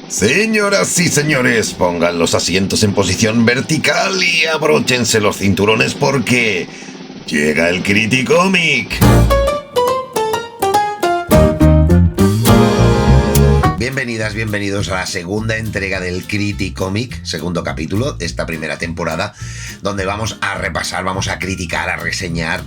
Señoras y señores, pongan los asientos en posición vertical y abróchense los cinturones porque llega el Criticómic. Bienvenidas, bienvenidos a la segunda entrega del Criticómic, segundo capítulo de esta primera temporada, donde vamos a repasar, vamos a criticar, a reseñar,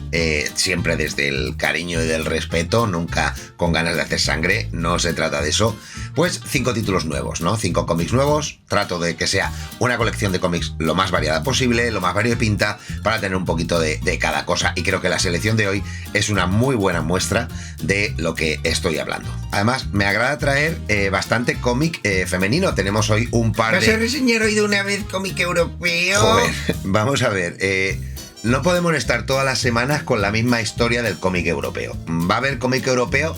siempre desde el cariño y del respeto, nunca con ganas de hacer sangre, no se trata de eso. Pues 5 títulos nuevos, ¿no? 5 cómics nuevos, trato de que sea una colección de cómics lo más variada posible, lo más variopinta, para tener un poquito de cada cosa, y creo que la selección de hoy es una muy buena muestra de lo que estoy hablando. Además, me agrada traer bastante cómic femenino. Tenemos hoy un par de... ¿Vas a reseñar hoy de una vez cómic europeo? Joder, vamos a ver. No podemos estar todas las semanas con la misma historia del cómic europeo. Va a haber cómic europeo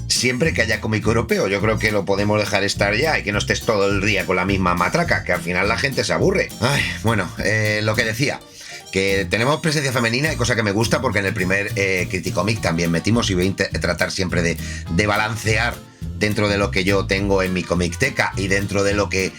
siempre que haya cómic europeo. Yo creo que lo podemos dejar estar ya y que no estés todo el día con la misma matraca, que al final la gente se aburre. Ay, bueno, lo que decía, que tenemos presencia femenina y cosa que me gusta, porque en el primer Criticómic también metimos, y voy a tratar siempre de balancear dentro de lo que yo tengo en mi comicteca y dentro de lo que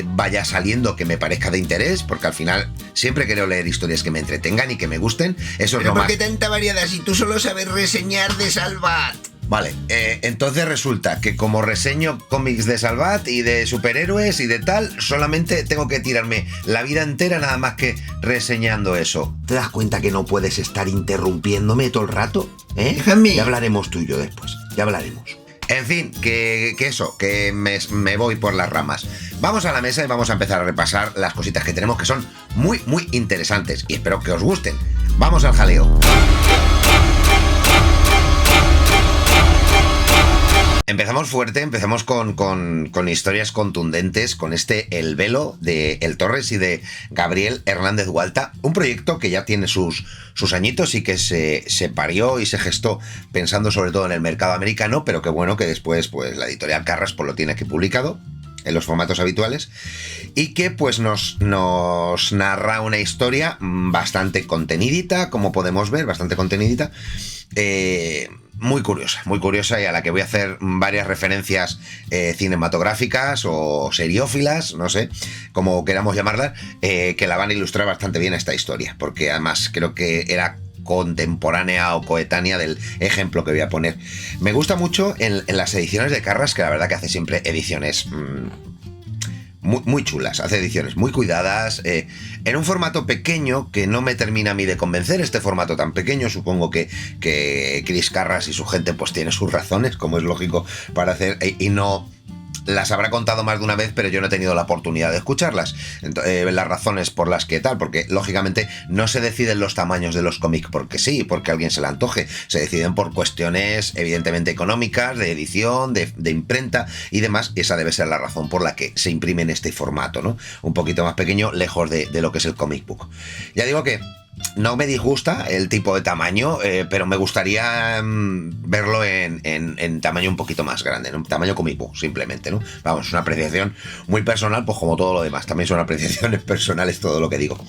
vaya saliendo que me parezca de interés, porque al final siempre quiero leer historias que me entretengan y que me gusten. Eso es ¿Pero lo por más... qué tanta variedad si tú solo sabes reseñar de Salvat? Vale, entonces resulta que como reseño cómics de Salvat y de superhéroes y de tal, solamente tengo que tirarme la vida entera nada más que reseñando eso. ¿Te das cuenta que no puedes estar interrumpiéndome todo el rato? Déjame. Ya hablaremos tú y yo después, ya hablaremos. En fin, que me voy por las ramas. Vamos a la mesa y vamos a empezar a repasar las cositas que tenemos, que son muy, muy interesantes, y espero que os gusten. Vamos al jaleo. Empezamos fuerte, empezamos con historias contundentes, con El Velo de El Torres y de Gabriel Hernández Gualta, un proyecto que ya tiene sus añitos y que se parió y se gestó pensando sobre todo en el mercado americano, pero que bueno, que después pues la editorial Carras pues lo tiene aquí publicado en los formatos habituales, y que pues nos narra una historia bastante contenidita, como podemos ver, bastante contenidita, muy curiosa, y a la que voy a hacer varias referencias cinematográficas o seriófilas, no sé, como queramos llamarlas, que la van a ilustrar bastante bien esta historia, porque además creo que era contemporánea o coetánea del ejemplo que voy a poner. Me gusta mucho en las ediciones de Carras, que la verdad que hace siempre ediciones muy chulas, hace ediciones muy cuidadas, en un formato pequeño que no me termina a mí de convencer. Este formato tan pequeño, supongo que Chris Carras y su gente pues tiene sus razones, como es lógico, para hacer, y no las habrá contado más de una vez, pero yo no he tenido la oportunidad de escucharlas. Las razones por las que tal, porque lógicamente no se deciden los tamaños de los cómics porque sí, porque a alguien se le antoje, se deciden por cuestiones evidentemente económicas, de edición, de imprenta y demás, y esa debe ser la razón por la que se imprime en este formato, ¿no? Un poquito más pequeño, lejos de lo que es el comic book. Ya digo que no me disgusta el tipo de tamaño, pero me gustaría verlo en tamaño un poquito más grande, ¿no? Tamaño comic book, simplemente, ¿no? Vamos, una apreciación muy personal, pues como todo lo demás, también son apreciaciones personales todo lo que digo.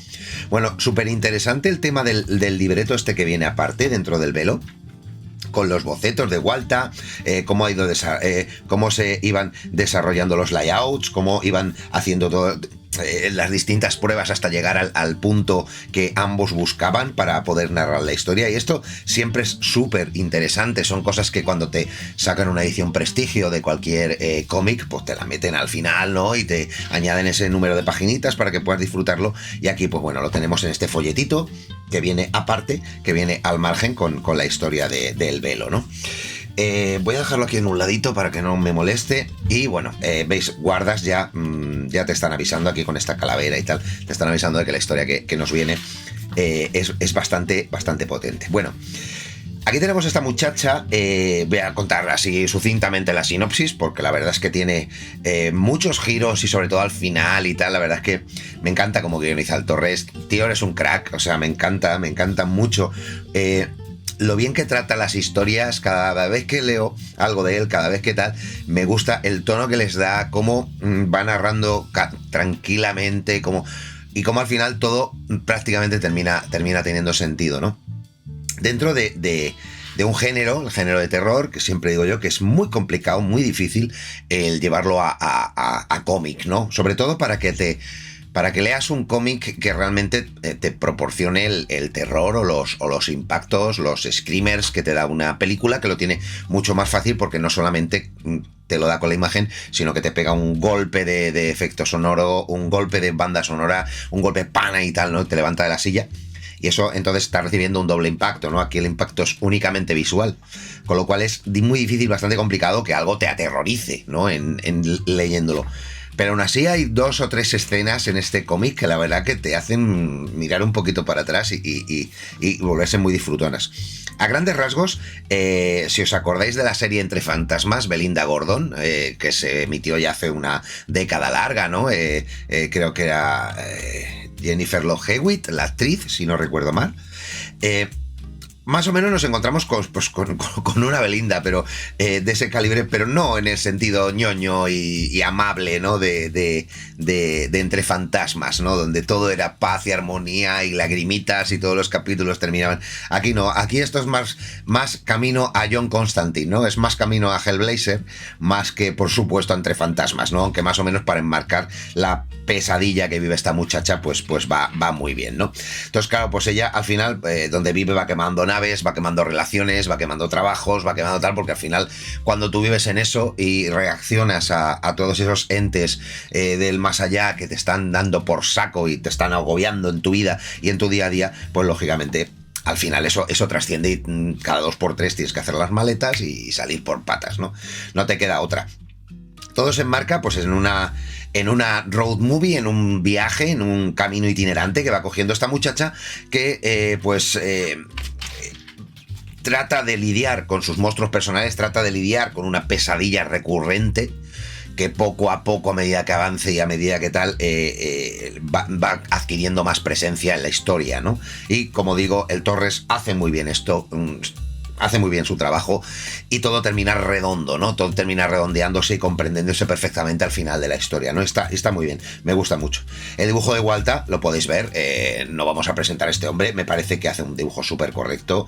Bueno, súper interesante el tema del libreto este que viene aparte, dentro del velo, con los bocetos de Gualta, cómo se iban desarrollando los layouts, cómo iban haciendo todo, las distintas pruebas hasta llegar al punto que ambos buscaban para poder narrar la historia. Y esto siempre es súper interesante. Son cosas que cuando te sacan una edición prestigio de cualquier cómic, pues te la meten al final, ¿no? Y te añaden ese número de paginitas para que puedas disfrutarlo. Y aquí, pues bueno, lo tenemos en este folletito que viene aparte, que viene al margen con la historia del velo, ¿no? Voy a dejarlo aquí en un ladito para que no me moleste. Y bueno, veis, guardas ya te están avisando aquí con esta calavera y tal, te están avisando de que la historia que nos viene es bastante potente. Bueno, aquí tenemos esta muchacha. Voy a contar así sucintamente la sinopsis, porque la verdad es que tiene muchos giros, y sobre todo al final y tal. La verdad es que me encanta cómo guioniza el Torres. Tío, eres un crack, o sea, me encanta mucho lo bien que trata las historias. Cada vez que leo algo de él, cada vez que tal, me gusta el tono que les da, cómo va narrando tranquilamente, y cómo al final todo prácticamente termina teniendo sentido, ¿no? Dentro de un género, el género de terror, que siempre digo yo que es muy complicado, muy difícil el llevarlo a cómic, ¿no? Sobre todo para que leas un cómic que realmente te proporcione el terror o los impactos, los screamers que te da una película, que lo tiene mucho más fácil porque no solamente te lo da con la imagen, sino que te pega un golpe de efecto sonoro, un golpe de banda sonora, un golpe pana y tal, ¿no? Te levanta de la silla. Y eso entonces está recibiendo un doble impacto, ¿no? Aquí el impacto es únicamente visual, con lo cual es muy difícil, bastante complicado que algo te aterrorice, ¿no? En leyéndolo. Pero aún así hay 2 o 3 escenas en este cómic que la verdad que te hacen mirar un poquito para atrás y volverse muy disfrutonas. A grandes rasgos, si os acordáis de la serie Entre Fantasmas, Belinda Gordon, que se emitió ya hace una década larga, ¿no? Creo que era Jennifer Love Hewitt, la actriz, si no recuerdo mal. Más o menos nos encontramos con una Belinda, pero de ese calibre, pero no en el sentido ñoño y amable, ¿no? De Entre Fantasmas, ¿no? Donde todo era paz y armonía y lagrimitas y todos los capítulos terminaban. Aquí no, aquí esto es más camino a John Constantine, ¿no? Es más camino a Hellblazer, más que, por supuesto, a Entre Fantasmas, ¿no? Aunque más o menos para enmarcar la pesadilla que vive esta muchacha, pues va muy bien, ¿no? Entonces, claro, pues ella al final, donde vive, va quemando naves, va quemando relaciones, va quemando trabajos, va quemando tal, porque al final cuando tú vives en eso y reaccionas a todos esos entes del más allá que te están dando por saco y te están agobiando en tu vida y en tu día a día, pues lógicamente al final eso trasciende y cada 2 por 3 tienes que hacer las maletas y salir por patas, ¿no? No te queda otra. Todo se enmarca pues en una road movie, en un viaje, en un camino itinerante que va cogiendo esta muchacha que trata de lidiar con sus monstruos personales, trata de lidiar con una pesadilla recurrente que poco a poco, a medida que avance y a medida que tal, va adquiriendo más presencia en la historia, ¿no? Y como digo, el Torres hace muy bien esto, hace muy bien su trabajo y todo termina redondo, ¿no? Todo termina redondeándose y comprendiéndose perfectamente al final de la historia, ¿no? Está muy bien, me gusta mucho. El dibujo de Walta, lo podéis ver, no vamos a presentar a este hombre, me parece que hace un dibujo súper correcto.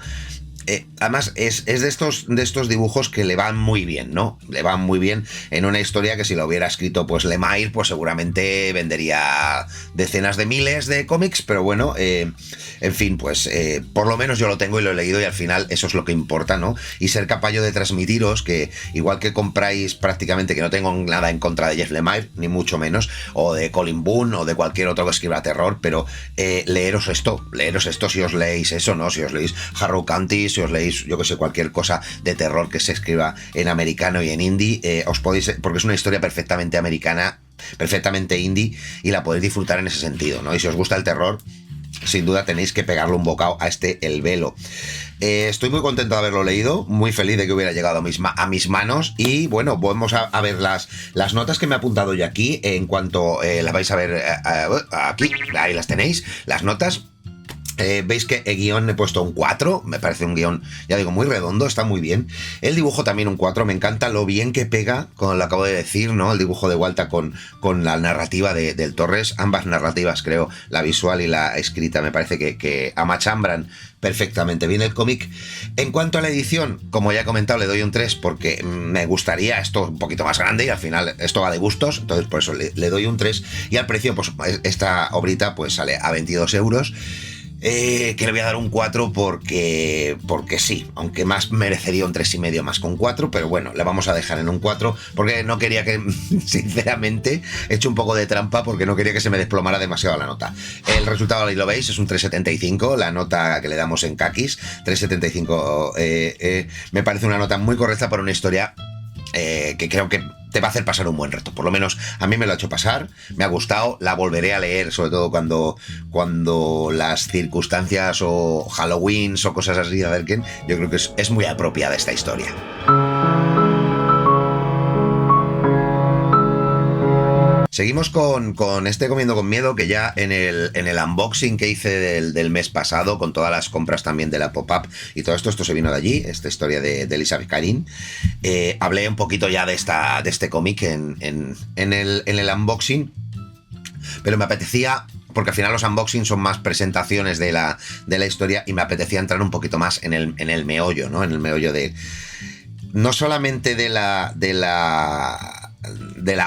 Además es de estos dibujos que le van muy bien, ¿no? Le van muy bien en una historia que si lo hubiera escrito pues Lemire, pues seguramente vendería decenas de miles de cómics, pero bueno, en fin, pues por lo menos yo lo tengo y lo he leído y al final eso es lo que importa, ¿no? Y ser capaz yo de transmitiros que igual que compráis prácticamente, que no tengo nada en contra de Jeff Lemire, ni mucho menos, o de Colin Boone o de cualquier otro que escriba terror, pero leeros esto si os leéis eso, ¿no? Si os leéis Harrow County, si os leéis, yo que sé, cualquier cosa de terror que se escriba en americano y en indie, os podéis, porque es una historia perfectamente americana, perfectamente indie, y la podéis disfrutar en ese sentido, ¿no? Y si os gusta el terror, sin duda tenéis que pegarle un bocado a El Velo. Estoy muy contento de haberlo leído, muy feliz de que hubiera llegado a mis manos y bueno, vamos a ver las notas que me he apuntado yo aquí en cuanto las vais a ver aquí, ahí las tenéis, las notas. Veis que el guión he puesto un 4, me parece un guión, ya digo, muy redondo, está muy bien. El dibujo también un 4, me encanta lo bien que pega, como lo acabo de decir, ¿no? El dibujo de Walta con la narrativa del Torres, ambas narrativas creo, la visual y la escrita, me parece que amachambran perfectamente bien el cómic. En cuanto a la edición, como ya he comentado, le doy un 3 porque me gustaría esto un poquito más grande y al final esto va de gustos, entonces por eso le doy un 3 y al precio, pues esta obrita pues sale a 22 euros. Que le voy a dar un 4 porque sí, aunque más merecería un 3,5 más con 4, pero bueno, le vamos a dejar en un 4 porque no quería que, sinceramente, he hecho un poco de trampa porque no quería que se me desplomara demasiado la nota. El resultado ahí lo veis, es un 3,75, la nota que le damos en Kakis, 3,75, me parece una nota muy correcta para una historia que creo que te va a hacer pasar un buen reto. Por lo menos a mí me lo ha hecho pasar, me ha gustado, la volveré a leer, sobre todo cuando las circunstancias o Halloween o cosas así acerquen. Yo creo que es muy apropiada esta historia. Seguimos con este Comiendo con Miedo, que ya en el unboxing que hice del mes pasado, con todas las compras también de la pop-up y todo esto se vino de allí, esta historia de Elizabeth Karin. Hablé un poquito ya de este cómic en el unboxing, pero me apetecía porque al final los unboxings son más presentaciones de la historia y me apetecía entrar un poquito más en el meollo, ¿no? En el meollo de... No solamente de la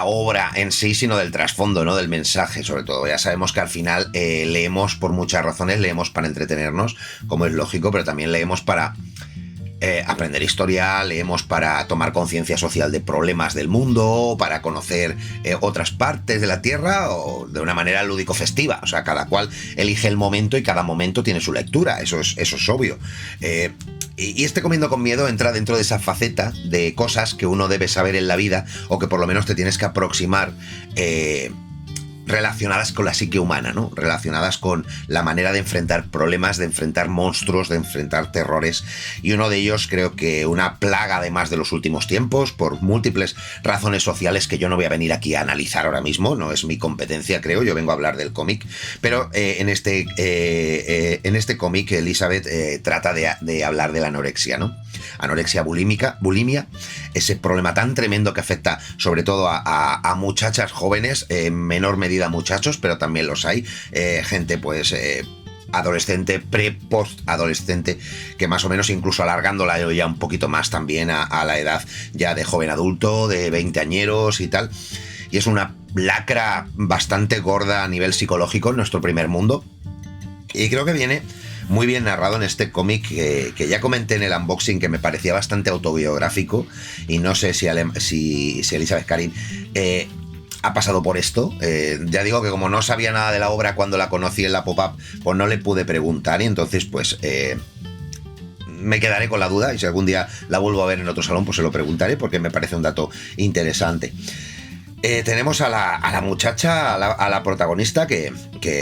obra en sí, sino del trasfondo, ¿no? Del mensaje, sobre todo. Ya sabemos que al final leemos por muchas razones, leemos para entretenernos, como es lógico, pero también leemos para aprender historia, leemos para tomar conciencia social de problemas del mundo, para conocer otras partes de la Tierra, o de una manera lúdico-festiva. O sea, cada cual elige el momento y cada momento tiene su lectura, eso es obvio. Y este Comiendo con Miedo entra dentro de esa faceta de cosas que uno debe saber en la vida, o que por lo menos te tienes que aproximar relacionadas con la psique humana, ¿no? Relacionadas con la manera de enfrentar problemas, de enfrentar monstruos, de enfrentar terrores. Y uno de ellos, creo que una plaga además de los últimos tiempos, por múltiples razones sociales que yo no voy a venir aquí a analizar ahora mismo, no es mi competencia, creo, yo vengo a hablar del cómic, pero en este cómic Elizabeth trata de hablar de la anorexia, ¿no? Anorexia bulimia, ese problema tan tremendo que afecta sobre todo a muchachas jóvenes, en menor medida muchachos, pero también los hay, gente pues adolescente, post-adolescente, que más o menos incluso alargándola ya un poquito más también a la edad ya de joven adulto, de 20 añeros y tal, y es una lacra bastante gorda a nivel psicológico en nuestro primer mundo, y creo que viene muy bien narrado en este cómic que ya comenté en el unboxing, que me parecía bastante autobiográfico, y no sé si Elizabeth Karin ha pasado por esto. Ya digo que como no sabía nada de la obra cuando la conocí en la pop-up, pues no le pude preguntar, y entonces pues me quedaré con la duda, y si algún día la vuelvo a ver en otro salón pues se lo preguntaré, porque me parece un dato interesante. Tenemos a la muchacha, a la protagonista, que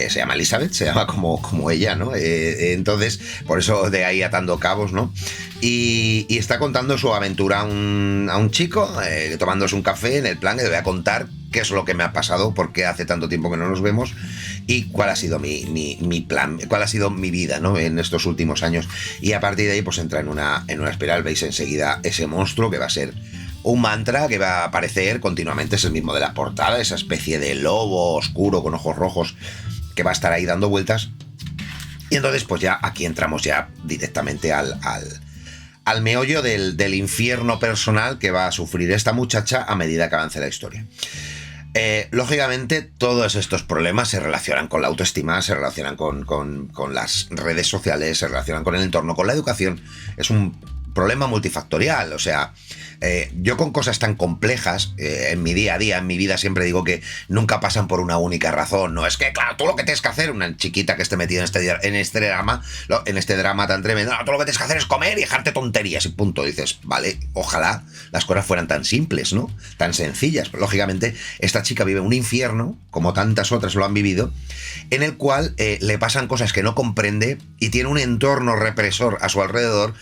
se llama Elizabeth, se llama como ella, ¿no? Entonces, por eso de ahí atando cabos, ¿no? Y está contando su aventura a un chico, tomándose un café, en el plan que le voy a contar qué es lo que me ha pasado, por qué hace tanto tiempo que no nos vemos, y cuál ha sido mi plan, cuál ha sido mi vida, ¿no? En estos últimos años. Y a partir de ahí, pues entra en una espiral. Veis enseguida ese monstruo que va a ser un mantra que va a aparecer continuamente, es el mismo de la portada, esa especie de lobo oscuro con ojos rojos que va a estar ahí dando vueltas. Y entonces pues ya aquí entramos ya directamente al meollo del infierno personal que va a sufrir esta muchacha a medida que avance la historia. Lógicamente todos estos problemas se relacionan con la autoestima, se relacionan con las redes sociales, se relacionan con el entorno, con la educación. Es un problema multifactorial, o sea, yo con cosas tan complejas en mi día a día, en mi vida, siempre digo que nunca pasan por una única razón. No es que, claro, tú lo que tienes que hacer, una chiquita que esté metida en este drama tan tremendo, no, tú lo que tienes que hacer es comer y dejarte tonterías y punto. Dices, vale, ojalá las cosas fueran tan simples, ¿no? Tan sencillas. Pero, lógicamente, esta chica vive un infierno, como tantas otras lo han vivido, en el cual le pasan cosas que no comprende y tiene un entorno represor a su alrededor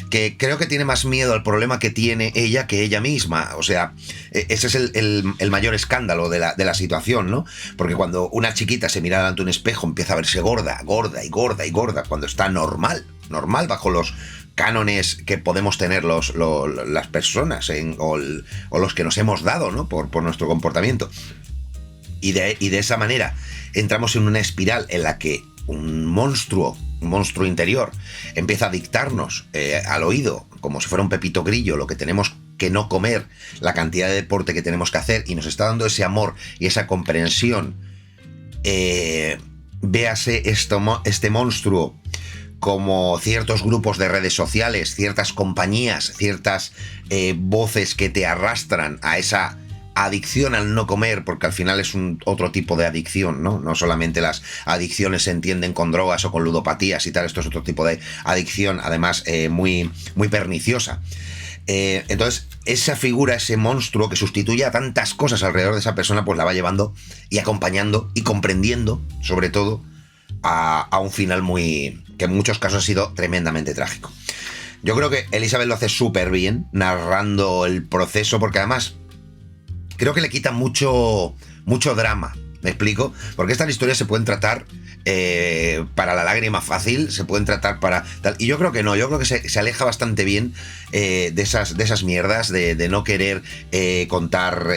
que creo que tiene más miedo al problema que tiene ella que ella misma. O sea, ese es el mayor escándalo de la situación, ¿no? Porque cuando una chiquita se mira delante de un espejo, empieza a verse gorda, cuando está normal bajo los cánones que podemos tener las personas o los que nos hemos dado, ¿no? Por nuestro comportamiento. Y de esa manera entramos en una espiral en la que un monstruo interior empieza a dictarnos al oído, como si fuera un pepito grillo, lo que tenemos que no comer, la cantidad de deporte que tenemos que hacer, y nos está dando ese amor y esa comprensión. Véase este monstruo como ciertos grupos de redes sociales, ciertas compañías, ciertas voces que te arrastran a esa adicción al no comer, porque al final es otro tipo de adicción, ¿no? No solamente las adicciones se entienden con drogas o con ludopatías y tal, esto es otro tipo de adicción, además muy, muy perniciosa. Entonces, esa figura, ese monstruo que sustituye a tantas cosas alrededor de esa persona, pues la va llevando y acompañando y comprendiendo, sobre todo, a un final que en muchos casos ha sido tremendamente trágico. Yo creo que Elizabeth lo hace súper bien, narrando el proceso, porque además creo que le quita mucho drama. ¿Me explico? Porque estas historias se pueden tratar para la lágrima fácil, se pueden tratar para tal. Y yo creo que no, yo creo que se aleja bastante bien de esas mierdas, de no querer contar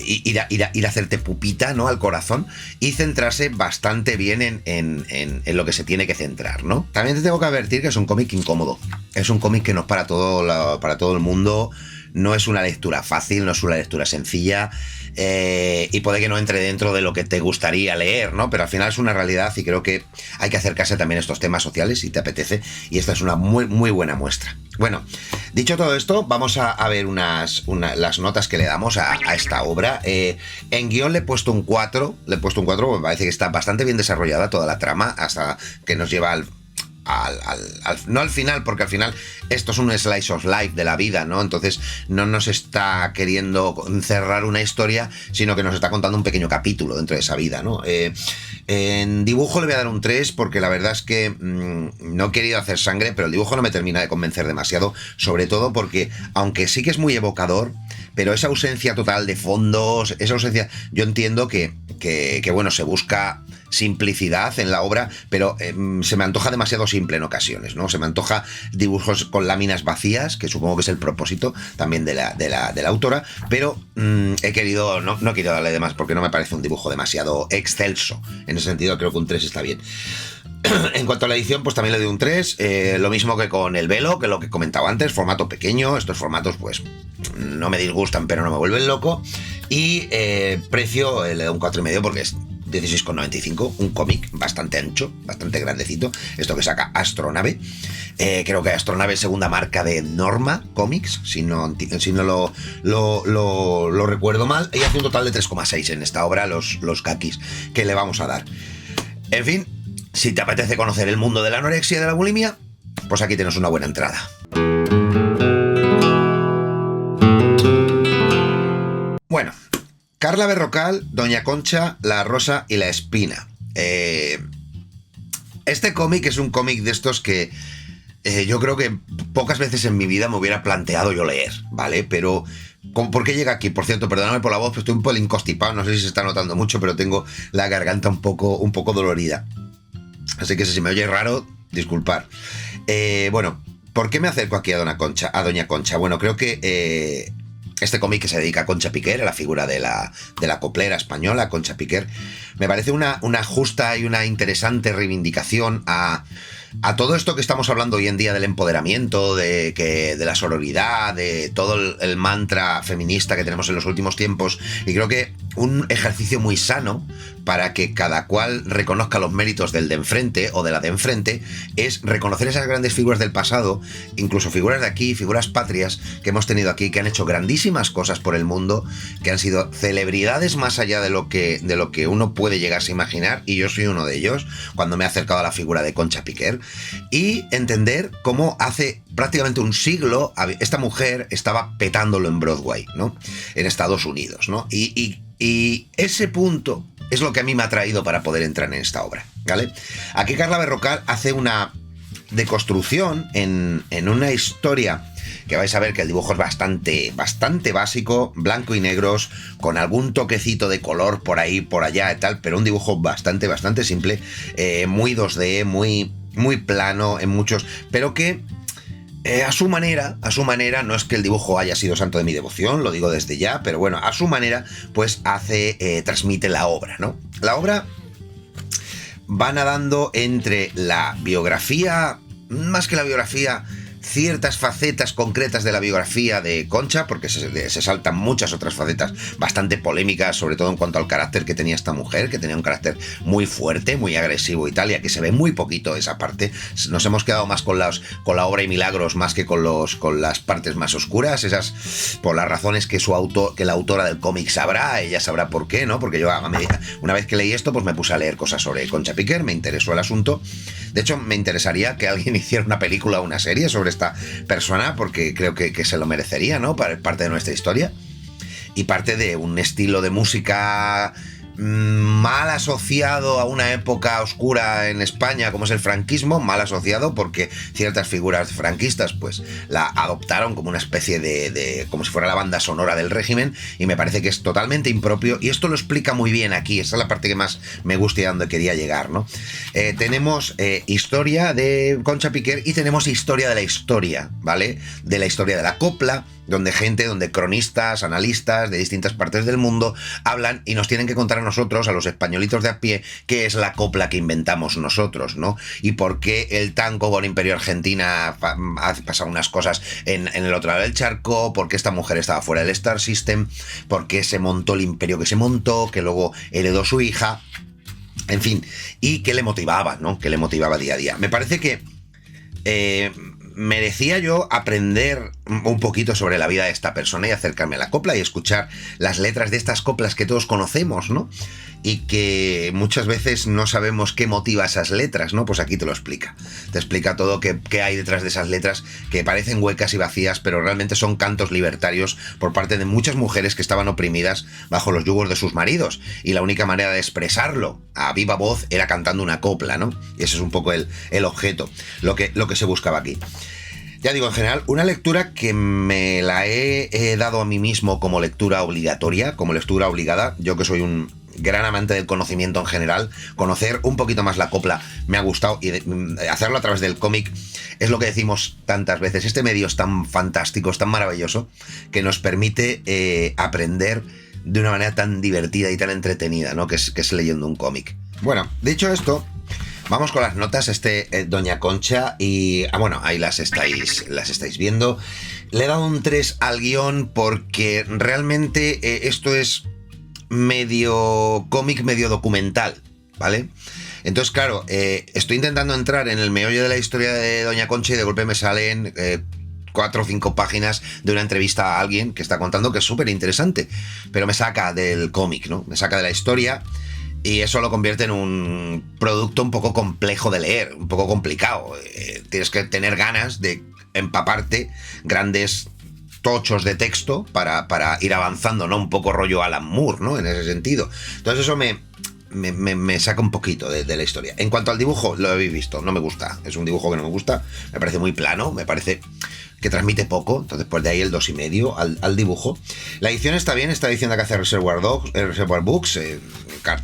ir a hacerte pupita, ¿no? Al corazón y centrarse bastante bien en lo que se tiene que centrar, ¿no? También te tengo que advertir que es un cómic incómodo. Es un cómic que no es para todo el mundo. No es una lectura fácil, no es una lectura sencilla, y puede que no entre dentro de lo que te gustaría leer, ¿no? Pero al final es una realidad y creo que hay que acercarse también a estos temas sociales si te apetece, y esta es una muy, muy buena muestra. Bueno, dicho todo esto, vamos a ver las notas que le damos a esta obra. En guión le he puesto un 4, porque me parece que está bastante bien desarrollada toda la trama, hasta que nos lleva no al final, porque al final esto es un slice of life de la vida, ¿no? Entonces no nos está queriendo cerrar una historia, sino que nos está contando un pequeño capítulo dentro de esa vida, ¿no? En dibujo le voy a dar un 3, porque la verdad es que no he querido hacer sangre, pero el dibujo no me termina de convencer demasiado, sobre todo porque, aunque sí que es muy evocador, pero esa ausencia total de fondos, esa ausencia, yo entiendo que bueno, se busca simplicidad en la obra, pero se me antoja demasiado simple en ocasiones, ¿no? Se me antoja dibujos con láminas vacías, que supongo que es el propósito también de la autora, pero no he querido darle de más, porque no me parece un dibujo demasiado excelso. En ese sentido creo que un 3 está bien. En cuanto a la edición, pues también le doy un 3, lo mismo que con el velo, que lo que comentaba antes, formato pequeño. Estos formatos pues no me disgustan, pero no me vuelven loco. Y precio le doy un 4,5, porque es 16,95, un cómic bastante ancho, bastante grandecito, esto que saca Astronave. Creo que Astronave es segunda marca de Norma Comics, si no lo recuerdo mal, y hace un total de 3,6 en esta obra, los kakis que le vamos a dar. En fin, si te apetece conocer el mundo de la anorexia y de la bulimia, pues aquí tienes una buena entrada. Bueno, Carla Berrocal, Doña Concha, La Rosa y la Espina. Este cómic es un cómic de estos que yo creo que pocas veces en mi vida me hubiera planteado yo leer, ¿vale? Pero ¿por qué llega aquí? Por cierto, perdóname por la voz, pero estoy un pelín constipado, no sé si se está notando mucho, pero tengo la garganta un poco dolorida. Así que si me oye raro, disculpar. Bueno, ¿por qué me acerco aquí a Doña Concha? Bueno, creo que este cómic que se dedica a Concha Piquer, a la figura de la coplera española, Concha Piquer, me parece una justa y una interesante reivindicación a todo esto que estamos hablando hoy en día del empoderamiento, de la sororidad, de todo el mantra feminista que tenemos en los últimos tiempos, y creo que un ejercicio muy sano para que cada cual reconozca los méritos del de enfrente o de la de enfrente es reconocer esas grandes figuras del pasado, incluso figuras de aquí, figuras patrias que hemos tenido aquí, que han hecho grandísimas cosas por el mundo, que han sido celebridades más allá de lo que uno puede llegarse a imaginar, y yo soy uno de ellos cuando me he acercado a la figura de Concha Piquer, y entender cómo hace prácticamente un siglo esta mujer estaba petándolo en Broadway, ¿no? En Estados Unidos, ¿no? Y ese punto es lo que a mí me ha traído para poder entrar en esta obra, ¿vale? Aquí Carla Berrocal hace una deconstrucción en una historia que vais a ver que el dibujo es bastante básico, blanco y negros, con algún toquecito de color por ahí, por allá y tal, pero un dibujo bastante simple, muy 2D, muy plano en muchos, pero que a su manera, no es que el dibujo haya sido santo de mi devoción, lo digo desde ya, pero bueno, a su manera, pues transmite la obra, ¿no? La obra va nadando entre la biografía, más que la biografía, ciertas facetas concretas de la biografía de Concha, porque se saltan muchas otras facetas bastante polémicas, sobre todo en cuanto al carácter que tenía esta mujer, que tenía un carácter muy fuerte, muy agresivo y tal, y aquí se ve muy poquito esa parte. Nos hemos quedado más con la obra y milagros más que con las partes más oscuras, esas por las razones que la autora del cómic sabrá, ella sabrá por qué, ¿no? Porque yo una vez que leí esto, pues me puse a leer cosas sobre Concha Piquer, me interesó el asunto. De hecho, me interesaría que alguien hiciera una película o una serie sobre esta persona, porque creo que se lo merecería, ¿no? Parte de nuestra historia y parte de un estilo de música mal asociado a una época oscura en España como es el franquismo, mal asociado porque ciertas figuras franquistas pues la adoptaron como una especie de como si fuera la banda sonora del régimen, y me parece que es totalmente impropio, y esto lo explica muy bien aquí. Esa es la parte que más me gusta y a donde quería llegar, ¿no? Tenemos historia de Concha Piquer y tenemos historia de la historia, ¿vale? De la historia de la copla, donde cronistas, analistas de distintas partes del mundo hablan y nos tienen que contar a nosotros, a los españolitos de a pie, qué es la copla que inventamos nosotros, ¿no? Y por qué el tango con Imperio Argentina ha pasado unas cosas en el otro lado del charco, por qué esta mujer estaba fuera del Star System, por qué se montó el imperio que se montó, que luego heredó su hija, en fin, y qué le motivaba, ¿no? Qué le motivaba día a día. Me parece que merecía yo aprender un poquito sobre la vida de esta persona y acercarme a la copla y escuchar las letras de estas coplas que todos conocemos, ¿no? Y que muchas veces no sabemos qué motiva esas letras, ¿no? Pues aquí te lo explica. Te explica todo qué hay detrás de esas letras que parecen huecas y vacías, pero realmente son cantos libertarios por parte de muchas mujeres que estaban oprimidas bajo los yugos de sus maridos. Y la única manera de expresarlo a viva voz era cantando una copla, ¿no? Y ese es un poco el objeto, lo que se buscaba aquí. Ya digo, en general, una lectura que me la he dado a mí mismo como lectura obligatoria, como lectura obligada. Yo que soy un gran amante del conocimiento en general, conocer un poquito más la copla me ha gustado, y hacerlo a través del cómic es lo que decimos tantas veces. Este medio es tan fantástico, es tan maravilloso, que nos permite aprender de una manera tan divertida y tan entretenida, ¿no? Que es leyendo un cómic. Bueno, dicho esto, vamos con las notas. Doña Concha, y bueno, ahí las estáis viendo. Le he dado un 3 al guión porque realmente esto es medio cómic, medio documental, ¿vale? Entonces, claro, estoy intentando entrar en el meollo de la historia de Doña Concha y de golpe me salen 4 o 5 páginas de una entrevista a alguien que está contando, que es súper interesante, pero me saca del cómic, ¿no? Me saca de la historia. Y eso lo convierte en un producto un poco complejo de leer, un poco complicado. Tienes que tener ganas de empaparte grandes tochos de texto para ir avanzando, ¿no? Un poco rollo Alan Moore, ¿no? En ese sentido. Entonces eso me saca un poquito de la historia. En cuanto al dibujo, lo habéis visto, no me gusta. Es un dibujo que no me gusta, me parece muy plano, me parece que transmite poco, entonces pues de ahí el 2,5 al dibujo. La edición está bien, esta edición de que hace Reservoir Books,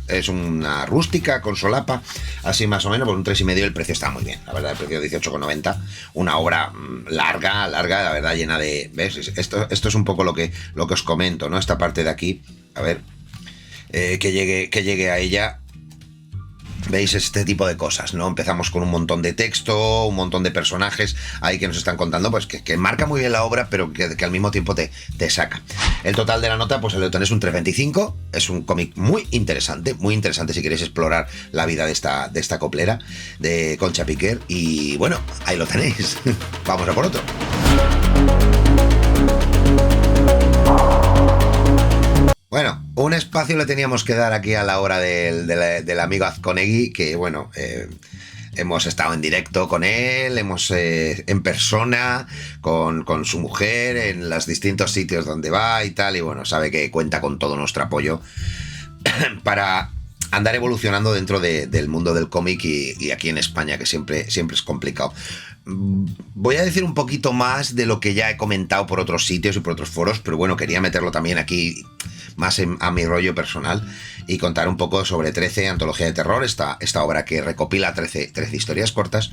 es una rústica con solapa, así más o menos, por un 3,5 el precio está muy bien, la verdad, el precio 18,90, una obra larga, la verdad, llena de... ¿Ves? Esto es un poco lo que os comento, ¿no? Esta parte de aquí, a ver, que llegue a ella. ¿Veis? Este tipo de cosas, ¿no? Empezamos con un montón de texto, un montón de personajes ahí que nos están contando, pues que marca muy bien la obra, pero que al mismo tiempo te saca. El total de la nota, pues el Leotón es un 3,25. Es un cómic muy interesante si queréis explorar la vida de esta coplera, de Concha Piquer. Y bueno, ahí lo tenéis. Vamos a por otro. Bueno, un espacio le teníamos que dar aquí a la hora del amigo Azconegui, que bueno, hemos estado en directo con él, hemos en persona, con su mujer, en los distintos sitios donde va y tal, y bueno, sabe que cuenta con todo nuestro apoyo para andar evolucionando dentro del mundo del cómic y aquí en España, que siempre es complicado. Voy a decir un poquito más de lo que ya he comentado por otros sitios y por otros foros, pero bueno, quería meterlo también aquí más a mi rollo personal y contar un poco sobre 13, Antología de Terror, esta obra que recopila 13 historias cortas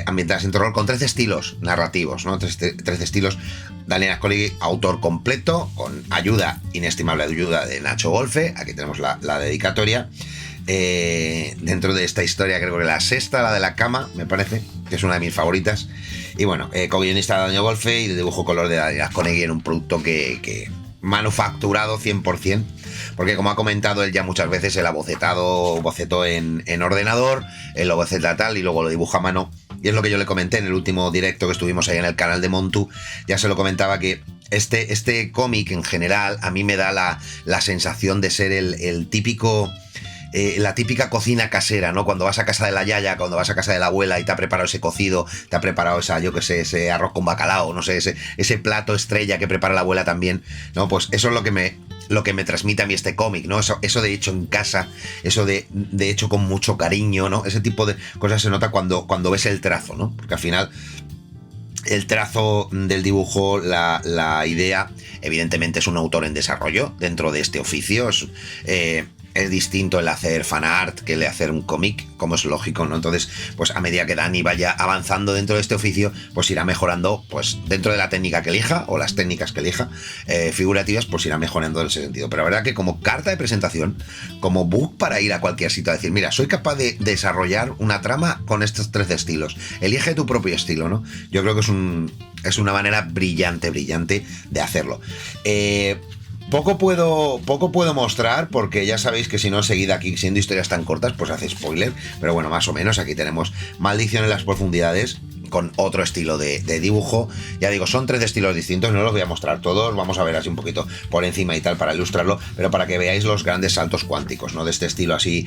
ambientadas en terror con 13 estilos narrativos, ¿no? 13 estilos. Daniel Azconegui, autor completo, con inestimable ayuda de Nacho Golfe. Aquí tenemos la dedicatoria. Dentro de esta historia, creo que la sexta, la de la cama, me parece, que es una de mis favoritas. Y bueno, co-guionista de Daniel Golfe y de dibujo color de Daniel Azconegui, en un producto que manufacturado 100%, porque como ha comentado él ya muchas veces, él ha bocetó en ordenador, él lo boceta tal y luego lo dibuja a mano. Y es lo que yo le comenté en el último directo que estuvimos ahí en el canal de Montu. Ya se lo comentaba que este cómic en general a mí me da la sensación de ser el típico... la típica cocina casera, ¿no? Cuando vas a casa de la yaya, cuando vas a casa de la abuela y te ha preparado ese cocido, te ha preparado ese arroz con bacalao, no sé, ese plato estrella que prepara la abuela también, ¿no? Pues eso es lo que me transmite a mí este cómic, ¿no? Eso de hecho en casa, eso de hecho con mucho cariño, ¿no? Ese tipo de cosas se nota cuando ves el trazo, ¿no? Porque al final el trazo del dibujo, la idea, evidentemente es un autor en desarrollo dentro de este oficio, es distinto el hacer fanart que el hacer un cómic, como es lógico, ¿no? Entonces, pues a medida que Dani vaya avanzando dentro de este oficio, pues irá mejorando, pues dentro de la técnica que elija, o las técnicas que elija, figurativas, pues irá mejorando en ese sentido. Pero la verdad que como carta de presentación, como book para ir a cualquier sitio a decir, mira, soy capaz de desarrollar una trama con estos 13 estilos. Elige tu propio estilo, ¿no? Yo creo que es una manera brillante de hacerlo. Poco puedo mostrar, porque ya sabéis que si no, seguida aquí, siendo historias tan cortas, pues hace spoiler. Pero bueno, más o menos, aquí tenemos Maldición en las profundidades, con otro estilo de dibujo. Ya digo, son 3 estilos distintos, no los voy a mostrar todos, vamos a ver así un poquito por encima y tal para ilustrarlo, pero para que veáis los grandes saltos cuánticos, ¿no? De este estilo así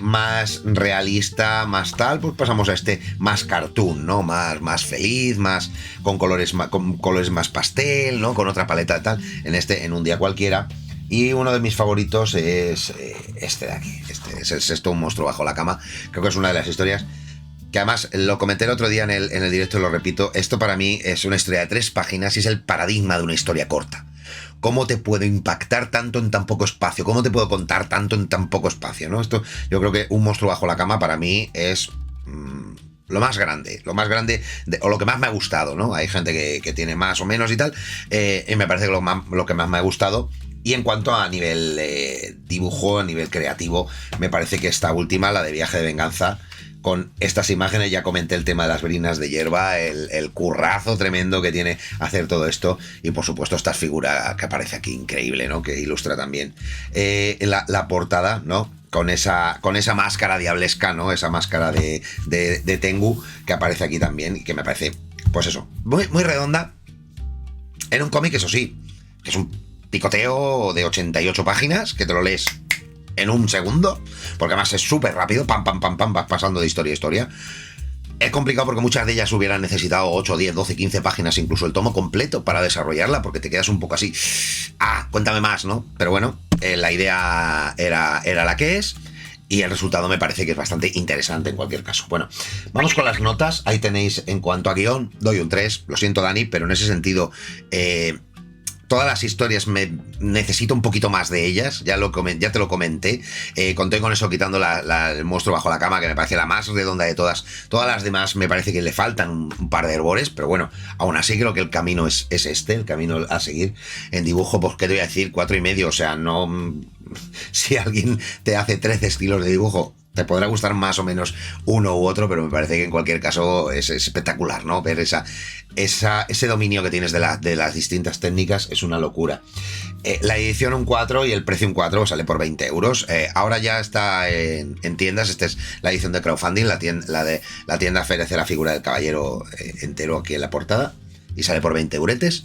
más realista, más tal, pues pasamos a este más cartoon, ¿no? Más feliz, más con colores más pastel, ¿no? Con otra paleta tal, en un día cualquiera. Y uno de mis favoritos es este de aquí. Este es esto, Un monstruo bajo la cama. Creo que es una de las historias que además lo comenté el otro día en el directo y lo repito. Esto para mí es una historia de 3 páginas y es el paradigma de una historia corta. ¿Cómo te puedo impactar tanto en tan poco espacio? ¿Cómo te puedo contar tanto en tan poco espacio? ¿No? Esto, yo creo que Un monstruo bajo la cama para mí es lo más grande, o lo que más me ha gustado, ¿no? Hay gente que tiene más o menos y tal, y me parece que lo que más me ha gustado. Y en cuanto a nivel dibujo, a nivel creativo, me parece que esta última, la de Viaje de Venganza, con estas imágenes, ya comenté el tema de las brinas de hierba, el currazo tremendo que tiene hacer todo esto, y por supuesto esta figura que aparece aquí, increíble, ¿no? Que ilustra también la portada, ¿no? Con esa máscara diablesca, ¿no? Esa máscara de Tengu que aparece aquí también, y que me parece, pues eso, muy redonda. En un cómic, eso sí, que es un picoteo de 88 páginas, que te lo lees en un segundo, porque además es súper rápido, pam, vas pasando de historia a historia. Es complicado porque muchas de ellas hubieran necesitado 8, 10, 12, 15 páginas, incluso el tomo completo para desarrollarla, porque te quedas un poco así, cuéntame más, ¿no? Pero bueno, la idea era la que es, y el resultado me parece que es bastante interesante en cualquier caso. Bueno, vamos con las notas. Ahí tenéis, en cuanto a guión, doy un 3, lo siento Dani, pero en ese sentido... todas las historias necesito un poquito más de ellas, ya te lo comenté. Conté con eso quitando el monstruo bajo la cama, que me parece la más redonda de todas. Todas las demás me parece que le faltan un par de herbores, pero bueno, aún así creo que el camino es este, el camino a seguir. En dibujo, pues qué te voy a decir, 4,5, o sea, no... Si alguien te hace 13 estilos de dibujo, te podrá gustar más o menos uno u otro, pero me parece que en cualquier caso es espectacular, ¿no? Ver ese dominio que tienes de las distintas técnicas es una locura. La edición un 4 y el precio un 4 sale por 20 euros. Ahora ya está en tiendas. Esta es la edición de crowdfunding, la tienda ofrece la figura del caballero entero aquí en la portada y sale por 20 euretes.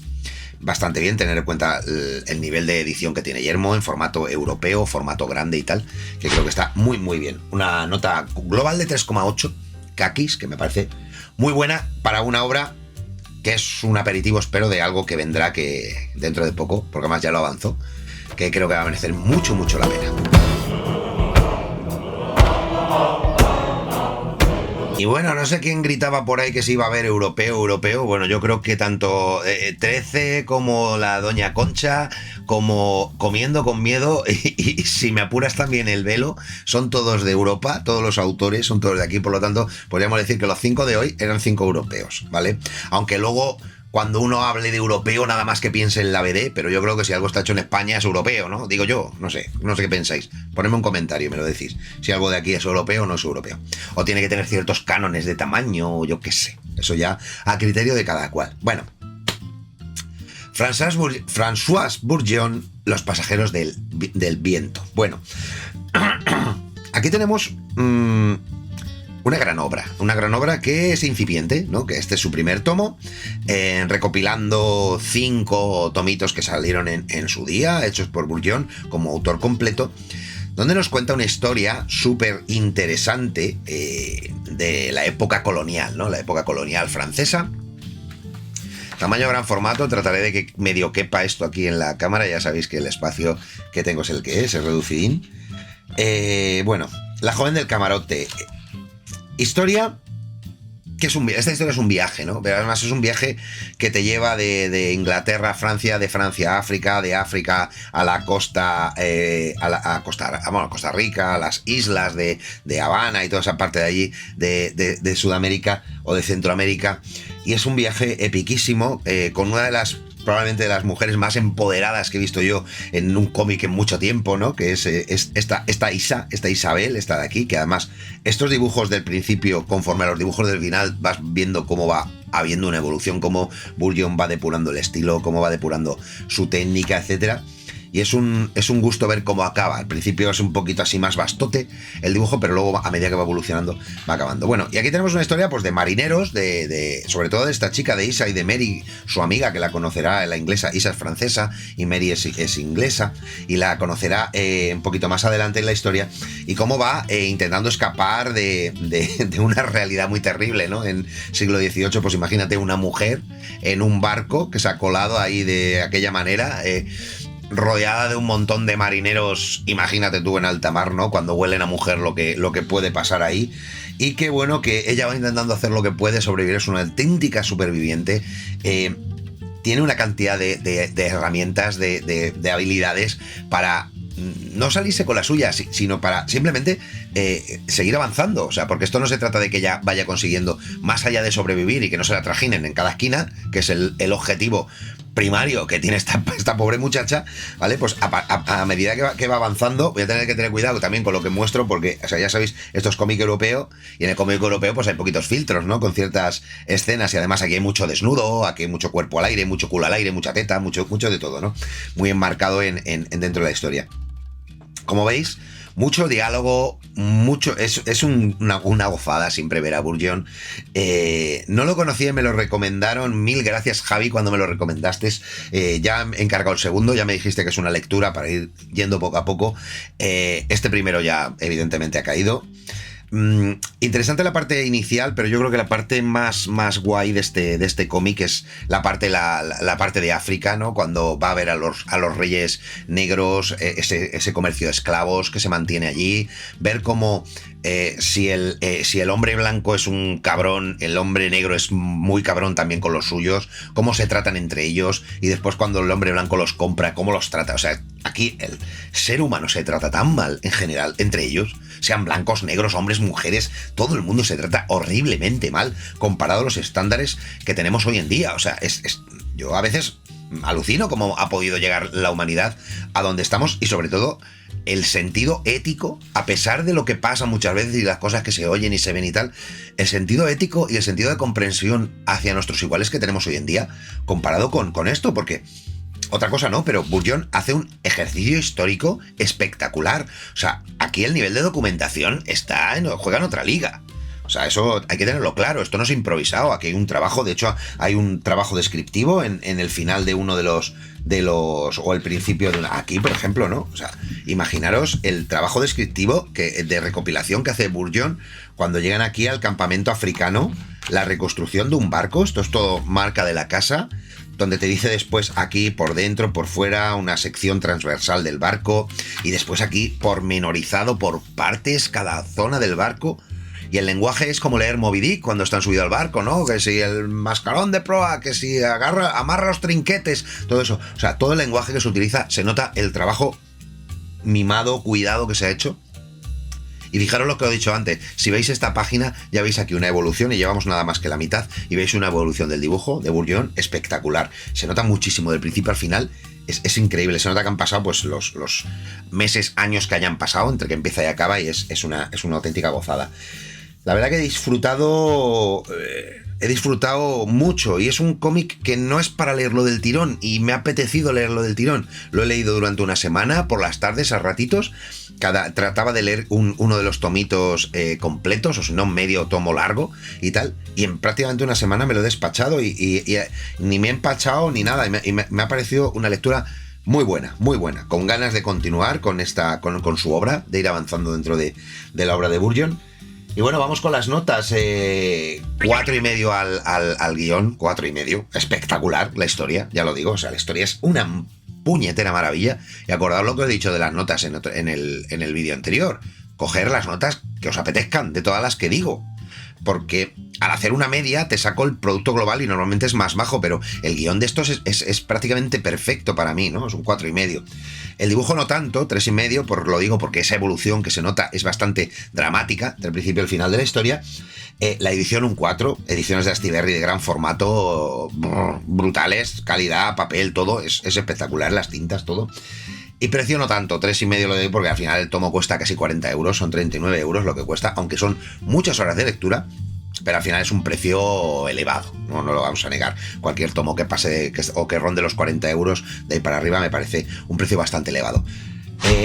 Bastante bien, tener en cuenta el nivel de edición que tiene Yermo en formato europeo, formato grande y tal, que creo que está muy bien. Una nota global de 3,8 kakis, que me parece muy buena para una obra que es un aperitivo, espero, de algo que vendrá que dentro de poco, porque además ya lo avanzó, que creo que va a merecer mucho la pena. Y bueno, no sé quién gritaba por ahí que se iba a ver europeo. Bueno, yo creo que tanto 13 como la Doña Concha, como Comiendo con Miedo, y si me apuras también El Velo, son todos de Europa, todos los autores son todos de aquí, por lo tanto, podríamos decir que los 5 de hoy eran 5 europeos, ¿vale? Aunque luego... Cuando uno hable de europeo, nada más que piense en la BD, pero yo creo que si algo está hecho en España es europeo, ¿no? Digo yo, no sé qué pensáis. Ponedme un comentario y me lo decís. Si algo de aquí es europeo o no es europeo. O tiene que tener ciertos cánones de tamaño, o yo qué sé. Eso ya a criterio de cada cual. Bueno. François Bourgeon, Los pasajeros del viento. Bueno. Aquí tenemos... una gran obra que es incipiente, ¿no? Que este es su primer tomo, recopilando 5 tomitos que salieron en su día, hechos por Bourgeon como autor completo, donde nos cuenta una historia súper interesante de la época colonial, ¿no? La época colonial francesa. Tamaño gran formato, trataré de que medio quepa esto aquí en la cámara, ya sabéis que el espacio que tengo es el que es reducidín. Bueno, La joven del camarote. Historia esta historia es un viaje, ¿no? Pero además es un viaje que te lleva de Inglaterra a Francia, de Francia a África, de África a la costa, a Costa Rica, a las islas de Habana y toda esa parte de allí, de Sudamérica o de Centroamérica. Y es un viaje epiquísimo, con una de las probablemente de las mujeres más empoderadas que he visto yo en un cómic en mucho tiempo, ¿no? Que es esta Isabel, esta de aquí, que además estos dibujos del principio, conforme a los dibujos del final, vas viendo cómo va habiendo una evolución, cómo Burjon va depurando el estilo, cómo va depurando su técnica, etcétera. Y es un gusto ver cómo acaba. Al principio es un poquito así más bastote el dibujo, pero luego a medida que va evolucionando va acabando. Bueno, y aquí tenemos una historia pues de marineros, sobre todo de esta chica de Isa y de Mary, su amiga, que la conocerá, la inglesa. Isa es francesa y Mary es inglesa, y la conocerá un poquito más adelante en la historia, y cómo va intentando escapar de una realidad muy terrible, ¿no? En siglo XVIII, pues imagínate una mujer en un barco que se ha colado ahí de aquella manera, rodeada de un montón de marineros. Imagínate tú en alta mar, ¿no? Cuando huelen a mujer lo que puede pasar ahí. Y qué bueno que ella va intentando hacer lo que puede, sobrevivir, es una auténtica superviviente. Tiene una cantidad de herramientas, de habilidades para no salirse con la suya, sino para simplemente seguir avanzando. O sea, porque esto no se trata de que ella vaya consiguiendo, más allá de sobrevivir y que no se la trajinen en cada esquina, que es el objetivo primario que tiene esta pobre muchacha, ¿vale? Pues a medida que va avanzando, voy a tener que tener cuidado también con lo que muestro, porque, o sea, ya sabéis, esto es cómic europeo, y en el cómic europeo pues hay poquitos filtros, ¿no? Con ciertas escenas, y además aquí hay mucho desnudo, aquí hay mucho cuerpo al aire, mucho culo al aire, mucha teta, mucho de todo, ¿no? Muy enmarcado dentro de la historia. Como veis, mucho diálogo, es una gozada siempre ver a Burjon. No lo conocía y me lo recomendaron. Mil gracias, Javi, cuando me lo recomendaste. Ya he encargado el segundo, ya me dijiste que es una lectura para ir yendo poco a poco. Este primero ya evidentemente ha caído. Interesante la parte inicial, pero yo creo que la parte más guay de este cómic es la parte de África, ¿no? Cuando va a ver a los reyes negros, ese comercio de esclavos que se mantiene allí, ver cómo si el hombre blanco es un cabrón, el hombre negro es muy cabrón también con los suyos, cómo se tratan entre ellos, y después cuando el hombre blanco los compra, cómo los trata. O sea, aquí el ser humano se trata tan mal en general entre ellos, sean blancos, negros, hombres, mujeres, todo el mundo se trata horriblemente mal comparado a los estándares que tenemos hoy en día. O sea, yo a veces alucino cómo ha podido llegar la humanidad a donde estamos, y sobre todo el sentido ético, a pesar de lo que pasa muchas veces y las cosas que se oyen y se ven y tal, el sentido ético y el sentido de comprensión hacia nuestros iguales que tenemos hoy en día comparado con esto, porque otra cosa no, pero Burjon hace un ejercicio histórico espectacular. O sea, aquí el nivel de documentación juega en otra liga. O sea, eso hay que tenerlo claro. Esto no es improvisado. Aquí hay un trabajo, de hecho, hay un trabajo descriptivo en el final de uno de los o el principio de una. Aquí, por ejemplo, ¿no? O sea, imaginaros el trabajo descriptivo de recopilación que hace Burjon cuando llegan aquí al campamento africano, la reconstrucción de un barco. Esto es todo marca de la casa, donde te dice después aquí por dentro, por fuera, una sección transversal del barco, y después aquí pormenorizado por partes cada zona del barco. Y el lenguaje es como leer Moby Dick cuando están subidos al barco, ¿no? Que si el mascarón de proa, que si amarra los trinquetes, todo eso. O sea, todo el lenguaje que se utiliza, se nota el trabajo mimado, cuidado que se ha hecho. Y fijaros lo que os he dicho antes, si veis esta página ya veis aquí una evolución, y llevamos nada más que la mitad, y veis una evolución del dibujo de Burjon espectacular. Se nota muchísimo del principio al final, es increíble. Se nota que han pasado pues los meses, años que hayan pasado entre que empieza y acaba, y es una auténtica gozada. La verdad que he disfrutado mucho, y es un cómic que no es para leerlo del tirón, y me ha apetecido leerlo del tirón. Lo he leído durante una semana, por las tardes, a ratitos. Trataba de leer uno de los tomitos completos, o si no, medio tomo largo y tal, y en prácticamente una semana me lo he despachado, y ni me he empachado ni nada, y me ha parecido una lectura muy buena, con ganas de continuar con su obra, de ir avanzando dentro de la obra de Burjon. Y bueno, vamos con las notas. 4,5 al guión, 4,5. Espectacular la historia, ya lo digo. O sea, la historia es una puñetera maravilla. Y acordaos lo que os he dicho de las notas en el vídeo anterior. Coger las notas que os apetezcan, de todas las que digo. Porque al hacer una media te saco el producto global y normalmente es más bajo, pero el guión de estos es prácticamente perfecto para mí, ¿no? Es un 4,5. El dibujo no tanto, 3,5, lo digo porque esa evolución que se nota es bastante dramática, del principio al final de la historia. La edición un 4, ediciones de Astiberri de gran formato, brutales, calidad, papel, todo, es espectacular, las tintas, todo. Y precio no tanto, 3,5 lo doy porque al final el tomo cuesta casi 40 euros, son 39 euros lo que cuesta, aunque son muchas horas de lectura, pero al final es un precio elevado, no lo vamos a negar. Cualquier tomo que pase o que ronde los 40 euros de ahí para arriba me parece un precio bastante elevado.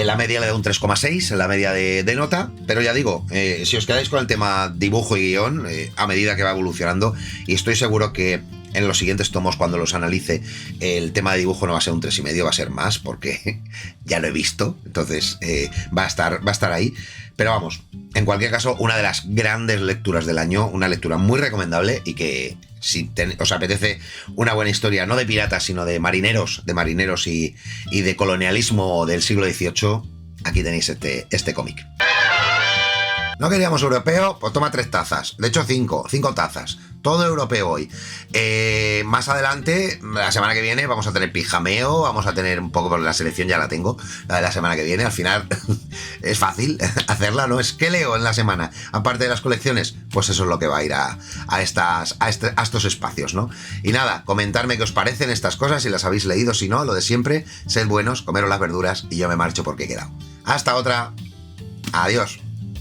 La media le da un 3,6, la media de nota, pero ya digo, si os quedáis con el tema dibujo y guión, a medida que va evolucionando, y estoy seguro que en los siguientes tomos, cuando los analice, el tema de dibujo no va a ser un 3,5, va a ser más, porque ya lo he visto, entonces va a estar ahí. Pero vamos, en cualquier caso, una de las grandes lecturas del año, una lectura muy recomendable y que si os apetece una buena historia, no de piratas, sino de marineros y de colonialismo del siglo XVIII, aquí tenéis este cómic. ¿No queríamos europeo? Pues toma 3 tazas. De hecho, 5 tazas. Todo europeo hoy. Más adelante, la semana que viene, vamos a tener pijameo, vamos a tener un poco, la selección ya la tengo, la de la semana que viene. Al final es fácil hacerla, ¿no? Es que leo en la semana. Aparte de las colecciones, pues eso es lo que va a ir a estos espacios, ¿no? Y nada, comentarme qué os parecen estas cosas, si las habéis leído, si no, lo de siempre. Sed buenos, comeros las verduras y yo me marcho porque he quedado. Hasta otra. Adiós.